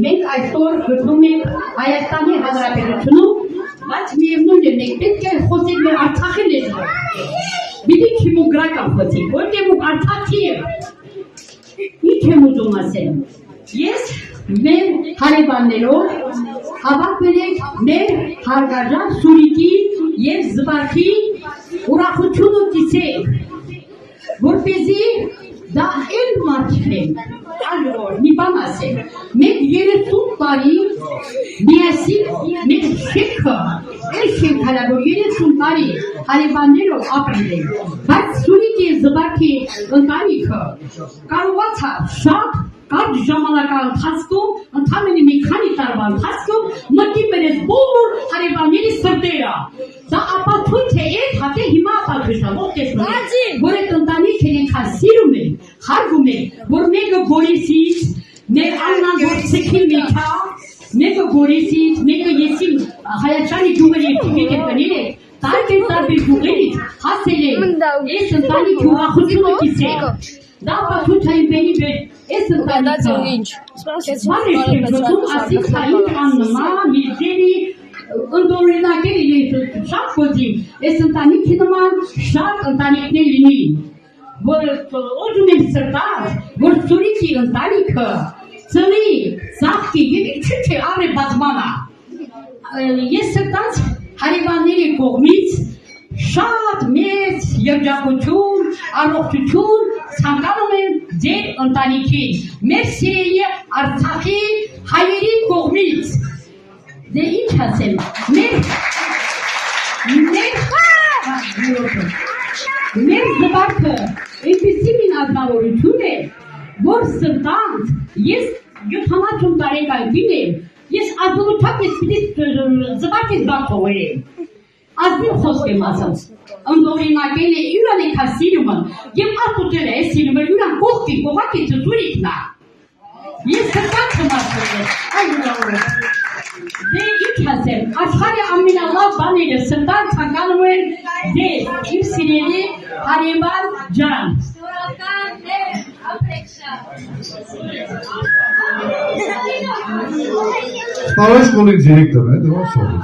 մենք այսօր գտնում ենք Հայաստանի Հանրապետությունում, բայց միևնույն է, մենք պետք է խոսենք մեր Արցախի լեզվով։ Պիտի քիմոգրական խոսենք, որտեղ ու Արցախի է։ Ինչ եմ ուզում ասել։ Ես մեր հարևաններով հավաքվել ենք մեր հարգարժան Սուրիկի և Զվարթի ուրախությունը կիսենք, որպեսզի դա էլ մարդիկ են, այլոր, մի բան ասեմ, մենք 30 տարի միասին մեր շեքը, էլ շեք հալա, որ 30 տարի հարևաններով ապրել են, բայց Սուրիկի Զվարթի ընտանիքը կարողացավ շատ կարճ ժամանակահատվածում, ընդամենը մի քանի տարվա ընթացքում մտի բերեց բոլոր հարևանների սրտերը։ Դա ապացույց է այդ հատե հիմա ապացույցով տեսնում, որ այդ ընտանիքը այնքան սիրում են, հարգում են, որ մեկը Գորիսից, մեր Աննան գործիքի մեջա, մեկը Գորիսից, մեկը եսին Հայաստանի գյուղերի տիկետներ է, տարբեր գյուղերից հասել են, այս ընտանիքի ուրախությունը կիսել։ Դա ապացույց է բերի բեր, այս ընտանիքը։ Բարեշտեղծում ասիկ թային աննման, միրջերի, ընդորինակերը ես շատ խոզիմ, այս ընտանիքի նման շատ ընտանիքներ լինի, որ օջում եմ սրտար, որ Սուրիկի ընտանիքը ծնի, ծաղկի, և ինչու չէ առե բազմանա։ Ես սրտած հարևանների կողմից շատ մեծ երջանկություն, առողջություն ցանկանում եմ ձեր ընտանիքին, մեր սիրելի Արցախի հայերի կողմից։ Դե ինչ ասեմ, մեր Զվարթը այնպիսի մի ազնվորություն է, որ սրտանց ես 70 տարեկան կին եմ, ես ազնվությամբ ես պիտի Զվարթից բան թողերեմ։ Ազնիվ խոսք եմ ասած, ընդօրինակել է յուրան եկա սիրումը, և ատուտել է սիրումը յուրան կողքի, կողակի ծծուրիքն է։ Ես սրտանց եմ ասել, այ ուրավորը։ Դե ինչ ասեմ, աշխարհի ամենալավ բաները սրտանց ցանկանում են ձեզ, իմ սիրելի հարևան ջան։ Շնորհակալ եմ, ապրեքշա։ Տավաշ կոլիկ դիրեկտոր է, դրա սորից։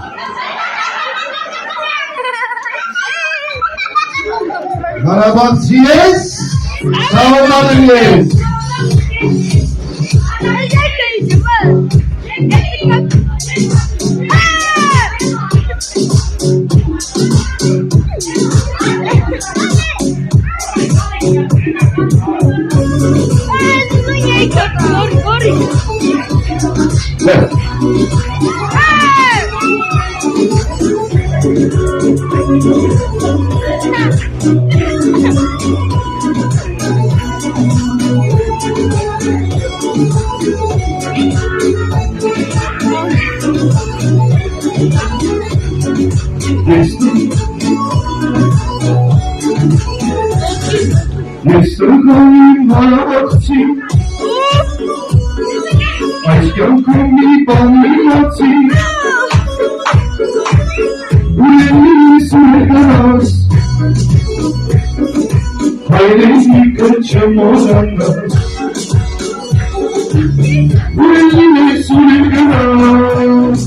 Ղարաբաղցի ես, Սաղոմարն ես։ Ես տրգանիմ հարավացի, այս կյանքում մի բան միմացի, ուրենիս մեկարաս, հայրենիքը չմորանաս, ուրենիս մեկարաս,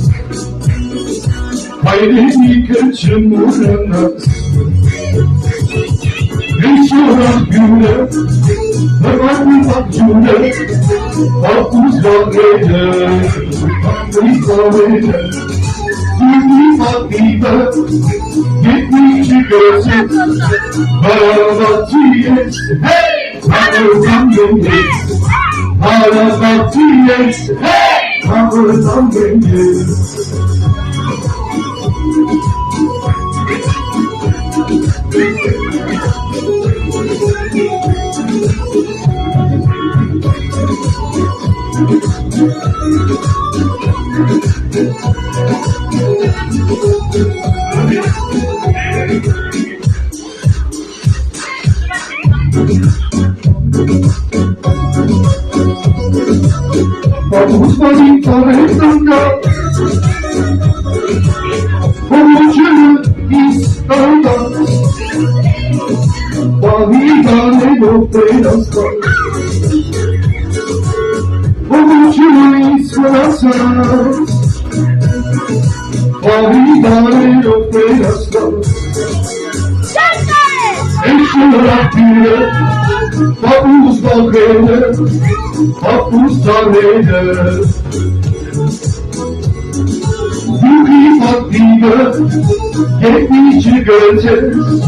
հայրենիքը չմորանաս, Şurahgüne, Mevaküne, Hakuzlarıyla, Hakuzlarıyla, Yürü vaktiyle, Yetmişi gözü, Harabatiyet, hey! Hamurdan gönül, Harabatiyet, hey! Hamurdan gönül. Uzmanın tarafında Konuşunu İstanbul'da Bahidane noktelastan Konuşunu İstanbul'da yok beyazlar Eşyaratıyla Papuz dalgayla Papuz dalgayla Yuhi vaktiyle Yetmişi göreceğiz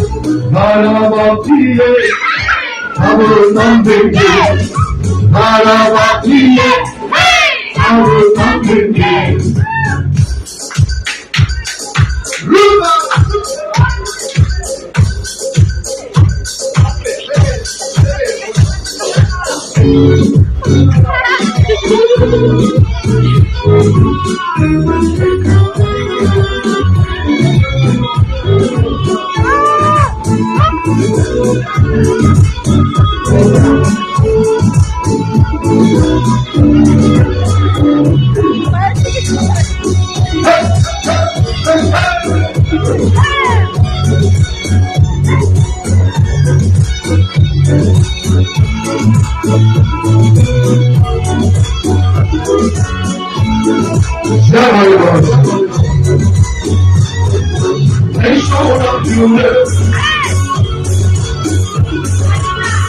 Bana vaktiyle Tavırdan beni Bana vaktiyle Tavırdan beni Ruba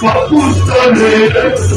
Papuz dalgayla